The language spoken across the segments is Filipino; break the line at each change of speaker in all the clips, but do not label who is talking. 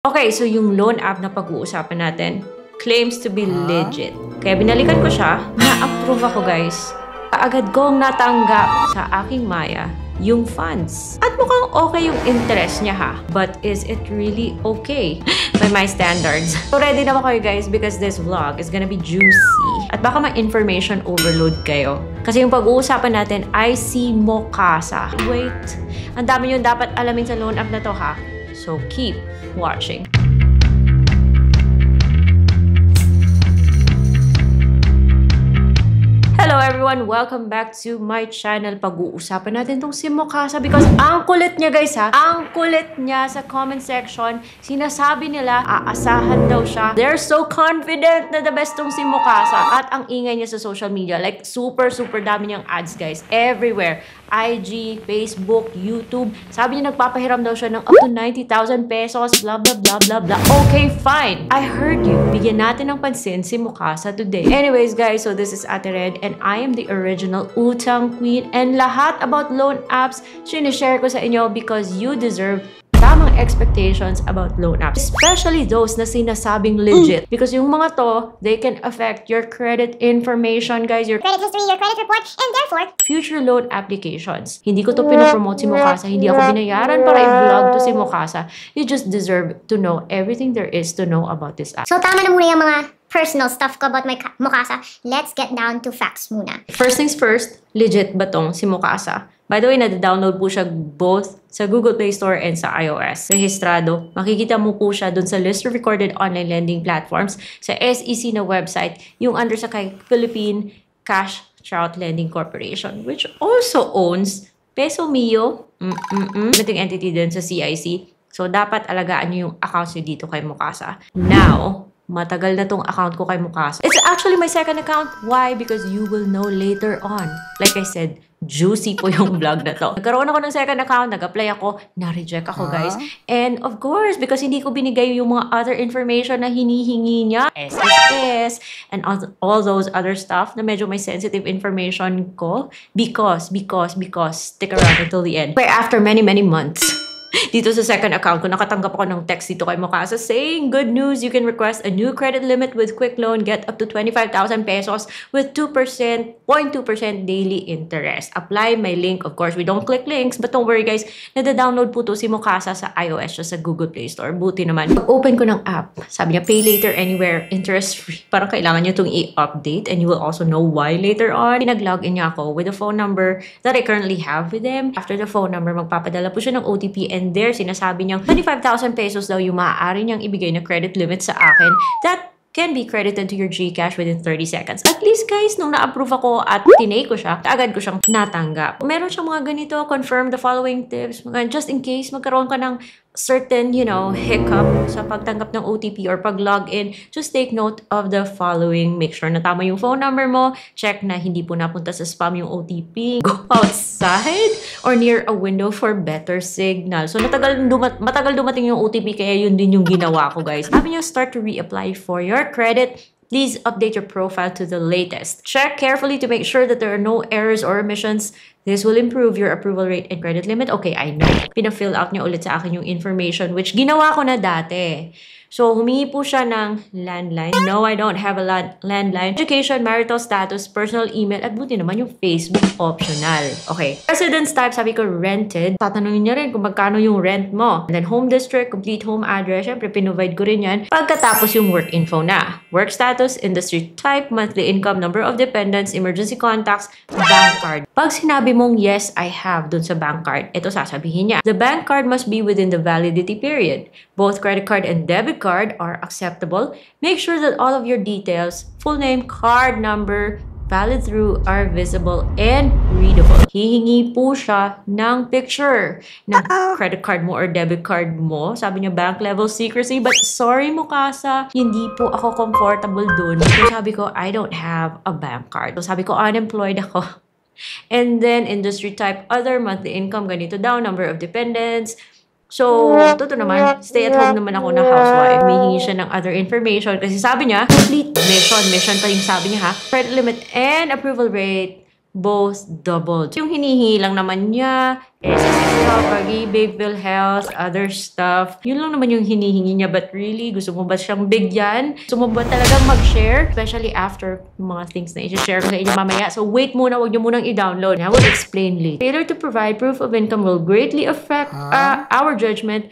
Okay, so yung loan app na pag-uusapan natin claims to be legit. Kaya binalikan ko siya, na-approve ako guys. Kaagad kong natanggap sa aking Maya yung funds. At mukhang okay yung interest niya ha. But is it really okay by my standards? So ready na ba kayo guys because this vlog is gonna be juicy. At baka ma-information overload kayo. Kasi yung pag-uusapan natin ay si Mokasa. Wait, ang dami yung dapat alamin sa loan app na to ha. So keep watching. Hello everyone! Welcome back to my channel. Pag-uusapan natin tong si Mokasa because ang kulit niya guys ha. Ang kulit niya sa comment section. Sinasabi nila, aasahan daw siya. They're so confident na the best tong si Mokasa. At ang ingay niya sa social media. Like super dami niyang ads guys. Everywhere. IG, Facebook, YouTube. Sabi niya nagpapahiram daw siya ng up to 90,000 pesos. Blah blah blah blah blah. Okay, fine. I heard you. Bigyan natin ng pansin si Mokasa today. Anyways guys, so this is Ate Red and I am the original Utang Queen. And lahat about loan apps, sinishare ko sa inyo because you deserve tamang expectations about loan apps. Especially those na sinasabing legit. Because yung mga to, they can affect your credit information, guys, your
credit history, your credit report, and therefore,
future loan applications. Hindi ko to pinopromote si Mokasa. Hindi ako binayaran para i-vlog to si Mokasa. You just deserve to know everything there is to know about this app.
So tama na muna yung mga personal stuff ko about my Mokasa. Let's get down to facts muna.
First things first, legit ba tong si Mokasa? By the way, na-download po siya both sa Google Play Store and sa iOS. Rehistrado, makikita mo po siya dun sa list of recorded online lending platforms sa SEC na website, yung under sa kay Philippine Cash Trout Lending Corporation, which also owns Peso Mio, nating entity din sa CIC. So, dapat alagaan nyo yung accounts nyo dito kay Mokasa. Now, matagal na tong account ko kay Mokasa. It's actually my second account. Why? Because you will know later on. Like I said, juicy po yung vlog na to. Nagkaroon ako ng second account, nag-apply ako, na-reject ako guys. And of course, because hindi ko binigay yung mga other information na hinihingi niya, SSS, and all those other stuff na medyo may sensitive information ko. Because, stick around until the end. Where after many months, dito sa second account ko, nakatanggap ako ng text dito kay Mokasa saying, good news, you can request a new credit limit with quick loan, get up to 25,000 pesos with 0.2% daily interest. Apply my link. Of course, we don't click links, but don't worry guys, nada-download po to si Mokasa sa iOS siya sa Google Play Store. Buti naman. Pag-open ko ng app, sabi niya, pay later anywhere, interest free. Parang kailangan niyo itong i-update and you will also know why later on. Pinag-login niya ako with the phone number that I currently have with them. After the phone number, magpapadala po siya ng OTP and there, sinasabi niyang 25,000 pesos daw yung maaari niyang ibigay na credit limit sa akin that can be credited to your GCash within 30 seconds. At least guys, nung na-approve ako at tinake ko siya, agad ko siyang natanggap. Meron siyang mga ganito, confirm the following tips, just in case magkaroon ka ng certain, hiccup sa pagtanggap ng OTP or pag-login, just take note of the following. Make sure na tama yung phone number mo. Check na hindi po napunta sa spam yung OTP. Go outside or near a window for better signal. So, matagal dumating yung OTP, kaya yun din yung ginawa ko, guys. Sabi niyo, start to reapply for your credit. Please update your profile to the latest. Check carefully to make sure that there are no errors or omissions. This will improve your approval rate and credit limit. Okay, I know. Pina-fill out niya ulit sa akin yung information which ginawa ko na dati. So, humingi po siya ng landline. No, I don't have a landline. Education, marital status, personal email, at buti naman yung Facebook optional. Okay. Residence type, sabi ko rented. Tatanungin niya rin kung magkano yung rent mo. And then home district, complete home address. Siyempre, pinovide ko rin yan. Pagkatapos yung work info na. Work status, industry type, monthly income, number of dependents, emergency contacts, bank card. Pag sinabi mong yes, I have dun sa bank card, ito sasabihin niya. The bank card must be within the validity period. Both credit card and debit card are acceptable. Make sure that all of your details, full name, card number, valid through are visible and readable. Hihingi po siya ng picture ng credit card mo or debit card mo. Sabi niya bank level secrecy, but sorry Mokasa, hindi po ako comfortable dun. So sabi ko, I don't have a bank card. So sabi ko, unemployed ako. And then industry type, other, monthly income, ganito daw, number of dependents. So, totoo naman, stay at home naman ako na housewife. May hingi siya ng other information kasi sabi niya, complete mission pa yung sabi niya ha. Credit limit and approval rate both doubled. Yung hinihingi lang naman niya, SSS Health, Pag-ibig, PhilHealth, other stuff. Yun lang naman yung hinihingi niya. But really, gusto mo ba siyang bigyan? Gusto mo ba talagang mag-share? Especially after yung mga things na i-share ko sa inyo mamaya. So wait muna, wag niyo munang i-download. I will explain later. Failure to provide proof of income will greatly affect our judgment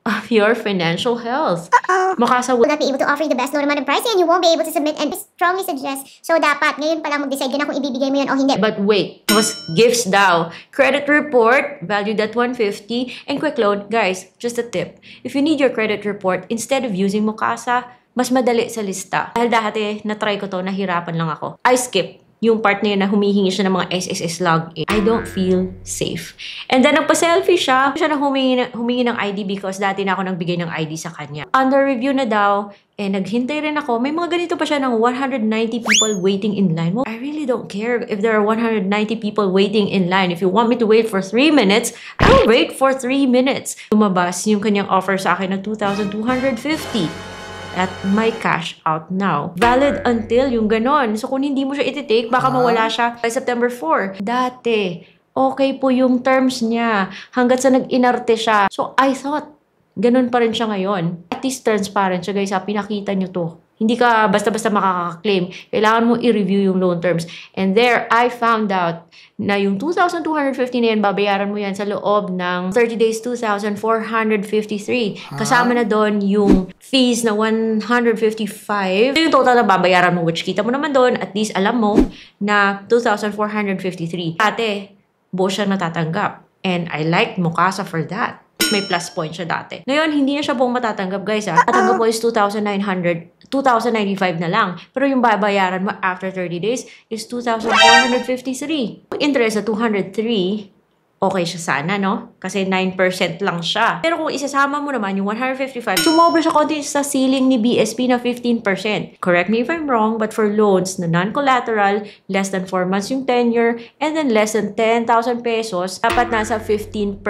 of your financial health. Mukasa
Will not be able to offer you the best loan amount of pricing and you won't be able to submit and strongly suggest. So dapat ngayon pa lang mag-decide ka na kung ibibigay mo yun o hindi.
But wait, it was gifts daw. Credit report, valued at 150. And quick loan, guys, just a tip. If you need your credit report, instead of using Mukasa, mas madali sa lista. Dahil dati, na-try ko to, nahirapan lang ako. I skip yung part na yun na humihingi siya ng mga SSS login. I don't feel safe. And then, nagpa-selfie siya. Siya na humingi ng ID because dati na ako nagbigay ng ID sa kanya. Under review na daw, naghintay rin ako. May mga ganito pa siya ng 190 people waiting in line. Well, I really don't care if there are 190 people waiting in line. If you want me to wait for 3 minutes, I'll wait for 3 minutes. Lumabas yung kanyang offer sa akin ng 2,250. At my cash out now. Valid until yung ganon. So, kung hindi mo siya iti-take, baka mawala siya by September 4. Dati, okay po yung terms niya hanggat sa nag-inarte siya. So, I thought, ganon pa rin siya ngayon. At least transparent siya, guys. Pinakita nyo to. Hindi ka basta-basta makaka-claim. Kailangan mo i-review yung loan terms. And there, I found out na yung 2,250 na yan, babayaran mo yan sa loob ng 30 days, 2,453. Kasama na doon yung fees na 155. Yung total na babayaran mo, which kita mo naman doon, at least alam mo na 2,453. Dati, buo siya natatanggap. And I liked Mukasa for that. May plus point siya dati. Ngayon, hindi na siya buong matatanggap, guys. Tatanggap mo is 2,995 na lang. Pero yung babayaran mo after 30 days is 2,453. Yung interest sa 203, okay siya sana, no? Kasi 9% lang siya. Pero kung isasama mo naman yung 155, sumobra siya konti sa ceiling ni BSP na 15%. Correct me if I'm wrong, but for loans na non-collateral, less than 4 months yung tenure, and then less than 10,000 pesos, dapat nasa 15%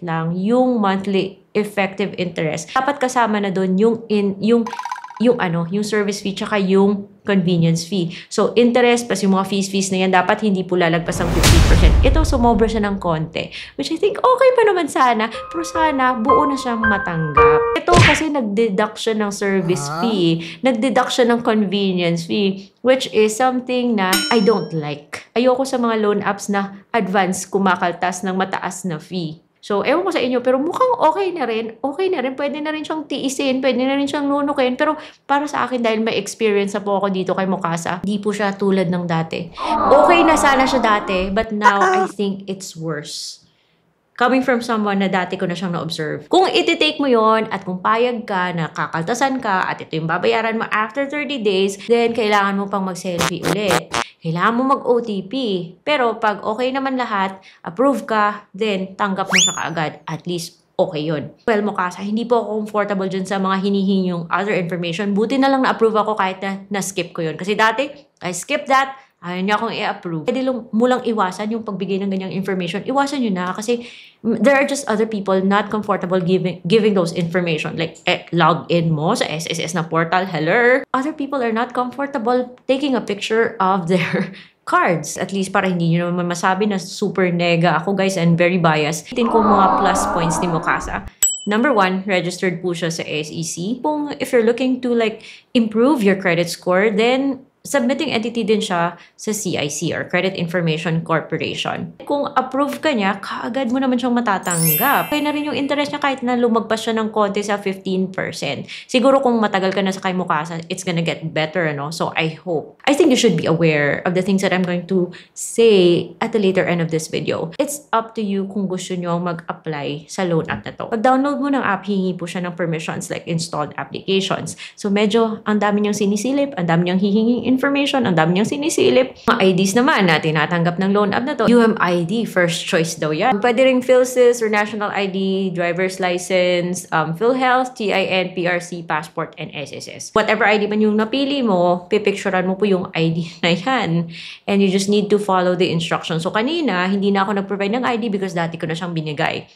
lang yung monthly effective interest. Dapat kasama na doon yung service fee tsaka yung convenience fee. So, interest plus yung mga fees na yan, dapat hindi po lalagpas ng 15%. Ito, sumobra siya ng konti. Which I think, okay pa naman sana. Pero sana, buo na siyang matanggap. Ito kasi nag-deduct siya ng service fee. Nag-deduct siya ng convenience fee. Which is something na I don't like. Ayoko sa mga loan apps na advance kumakaltas ng mataas na fee. So, ewan ko sa inyo, pero mukhang okay na rin. Okay na rin. Pwede na rin siyang tiisin. Pwede na rin siyang nunukin. Pero para sa akin, dahil may experience na po ako dito kay Mukasa, di po siya tulad ng dati. Okay na sana siya dati, but now I think it's worse. Coming from someone na dati ko na siyang na-observe. Kung iti-take mo yon at kung payag ka na kakaltasan ka at ito yung babayaran mo after 30 days, then kailangan mo pang mag-selfie ulit. Kailangan mo mag-OTP. Pero pag okay naman lahat, approve ka, then tanggap mo siya kaagad. At least okay yun. Well, Mukasa, hindi po ako comfortable dyan sa mga hinihingi yung other information. Buti na lang na-approve ako kahit na-skip ko yun. Kasi dati, I skipped that. Ayaw niya akong i-approve. Pwede mo lang iwasan yung pagbigay ng ganyang information. Iwasan nyo na kasi there are just other people not comfortable giving those information. Like, log in mo sa SSS na portal. Hello? Other people are not comfortable taking a picture of their cards. At least para hindi nyo naman masabi na super nega ako, guys, and very biased. Tingin ko mga plus points ni Mukasa. Number 1, registered po siya sa SEC. Kung if you're looking to like improve your credit score, then submitting entity din siya sa CIC or Credit Information Corporation. Kung approve ka niya, kaagad mo naman siyang matatanggap. Kaya na rin yung interest niya kahit na lumagpas siya ng konti sa 15%. Siguro kung matagal ka na sa kay Mukasa, it's gonna get better, no? So I hope. I think you should be aware of the things that I'm going to say at the later end of this video. It's up to you kung gusto nyo mag-apply sa loan app na to. Pag-download mo ng app, hingi po siya ng permissions like installed applications. So medyo ang dami niyang sinisilip, ang dami niyang hihinging information, ang dami niyang sinisilip. Mga IDs naman na tinatanggap ng loan app na to. UMID, first choice daw yan. Pwede rin PhilSys or National ID, driver's license, PhilHealth, TIN, PRC, passport, and SSS. Whatever ID man yung napili mo, pipicturean mo po yung ID na yan. And you just need to follow the instructions. So kanina, hindi na ako nag-provide ng ID because dati ko na siyang binigay.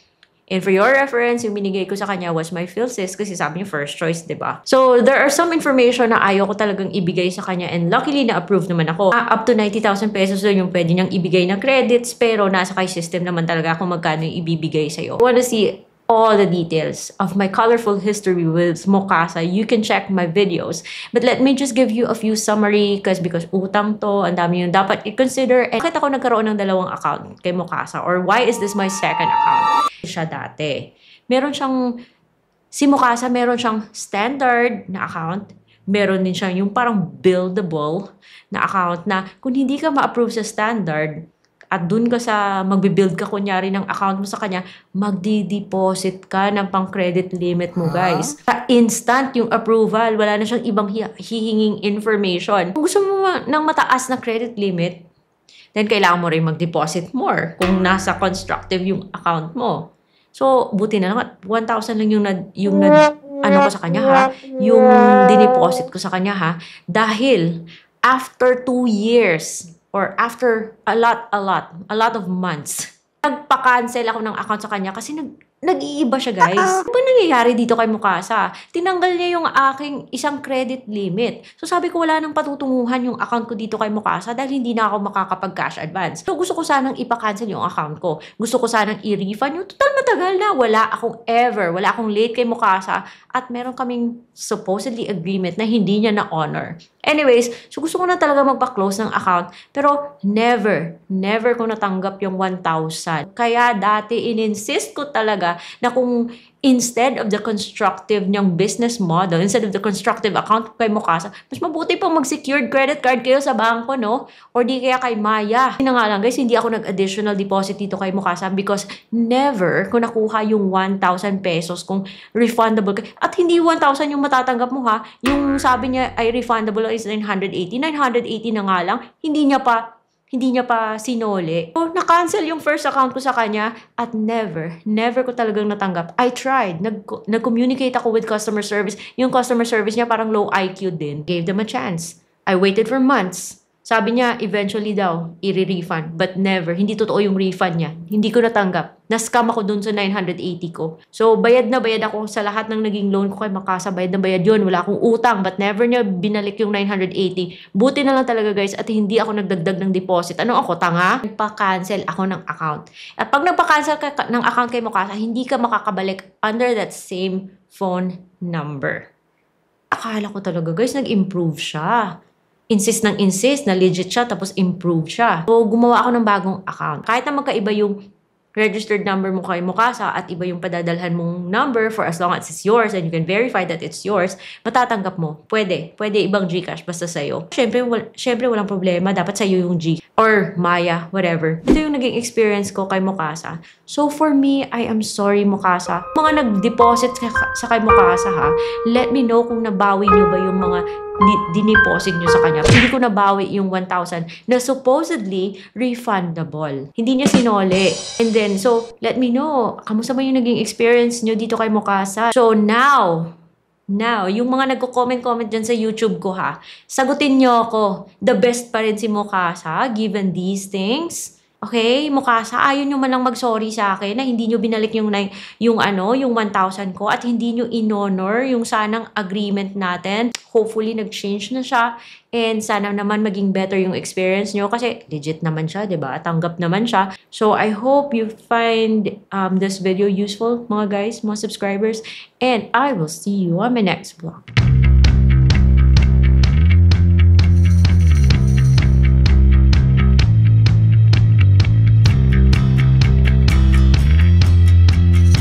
And for your reference, yung binigay ko sa kanya was my PhilSys kasi sabi niya first choice, di ba? So, there are some information na ayaw ko talagang ibigay sa kanya and luckily na-approve naman ako. Up to 90,000 pesos doon yung pwede niyang ibigay na credits pero nasa kay system naman talaga kung magkano yung ibibigay sa'yo. I wanna see all the details of my colorful history with Mokasa, you can check my videos. But let me just give you a few summary because utang to, ang dami yung dapat i-consider. And bakit ako nagkaroon ng dalawang account kay Mokasa? Or why is this my second account? Siya dati. Si Mokasa, meron siyang standard na account. Meron din siya yung parang buildable na account na kung hindi ka ma-approve sa standard, at dun ka magbe-build ka kunyari ng account mo sa kanya, magdi-deposit ka ng pang-credit limit mo, guys. Instant yung approval, wala na siyang ibang hihinging information. Kung gusto mo ng mataas na credit limit, then kailangan mo rin mag-deposit more kung nasa constructive yung account mo. So, buti na lang at 1,000 lang yung ano ko sa kanya ha, yung dineposit ko sa kanya ha, dahil after 2 years, or after a lot of months, nagpa-cancel ako ng account sa kanya kasi nag-iiba siya, guys. Ano ba nangyayari dito kay Mokasa? Tinanggal niya yung aking isang credit limit. So sabi ko wala nang patutunguhan yung account ko dito kay Mokasa dahil hindi na ako makakapag-cash advance. So gusto ko sanang ipa-cancel yung account ko. Gusto ko sanang i-refund yung total matagal na. Wala akong late kay Mokasa at meron kaming supposedly agreement na hindi niya na-honor. Anyways, so gusto ko na talaga magpa-close ng account pero never ko natanggap yung 1,000. Kaya dati in-insist ko talaga na kung instead of the constructive niyang business model, instead of the constructive account kay Mokasa, mas mabuti pang mag-secured credit card kayo sa bangko, no? Or di kaya kay Maya. Hindi na nga lang, guys, hindi ako nag-additional deposit dito kay Mokasa because never ko nakuha yung 1,000 pesos kung refundable. At hindi 1,000 yung matatanggap mo, ha? Yung sabi niya ay refundable is 980. 980 na nga lang, hindi niya pa sinole. So, na-cancel yung first account ko sa kanya at never ko talagang natanggap. I tried. Nag-communicate ako with customer service. Yung customer service niya parang low IQ din. Gave them a chance. I waited for months. Sabi niya, eventually daw, i-refund. But never. Hindi totoo yung refund niya. Hindi ko natanggap. Na-scam ako dun sa 980 ko. So, bayad na bayad ako sa lahat ng naging loan ko kay Mokasa. Bayad na bayad yun. Wala akong utang. But never niya binalik yung 980. Buti na lang talaga, guys, at hindi ako nagdagdag ng deposit. Ano ako, tanga? Nagpa-cancel ako ng account. At pag nagpa-cancel ka ng account kay Mokasa, hindi ka makakabalik under that same phone number. Akala ko talaga, guys, nag-improve siya. Insist na legit siya, tapos improve siya. So, gumawa ako ng bagong account. Kahit na magkaiba yung registered number mo kay Mokasa at iba yung padadalhan mong number for as long as it's yours and you can verify that it's yours, matatanggap mo. Pwede ibang GCash basta sa'yo. Siyempre walang problema, dapat sa'yo yung G or Maya, whatever. Ito yung naging experience ko kay Mokasa. So for me, I am sorry Mokasa. Mga nag-deposit sa kay Mokasa ha, let me know kung nabawi nyo ba yung mga dineposit nyo sa kanya. Hindi ko nabawi yung 1,000 na supposedly refundable. Hindi niya sinole. And then, so, let me know. Kamusta ba yung naging experience nyo dito kay Mokasa? So, now, yung mga nagko-comment dyan sa YouTube ko ha, sagutin nyo ako. The best pa rin si Mokasa, given these things. Okay, Mokasa, ayaw nyo man lang mag-sorry sa akin na hindi nyo binalik yung 1,000 ko at hindi nyo in-honor yung sanang agreement natin. Hopefully, nag-change na siya and sana naman maging better yung experience nyo kasi legit naman siya, diba? Tanggap naman siya. So, I hope you find this video useful, mga guys, mga subscribers, and I will see you on my next vlog.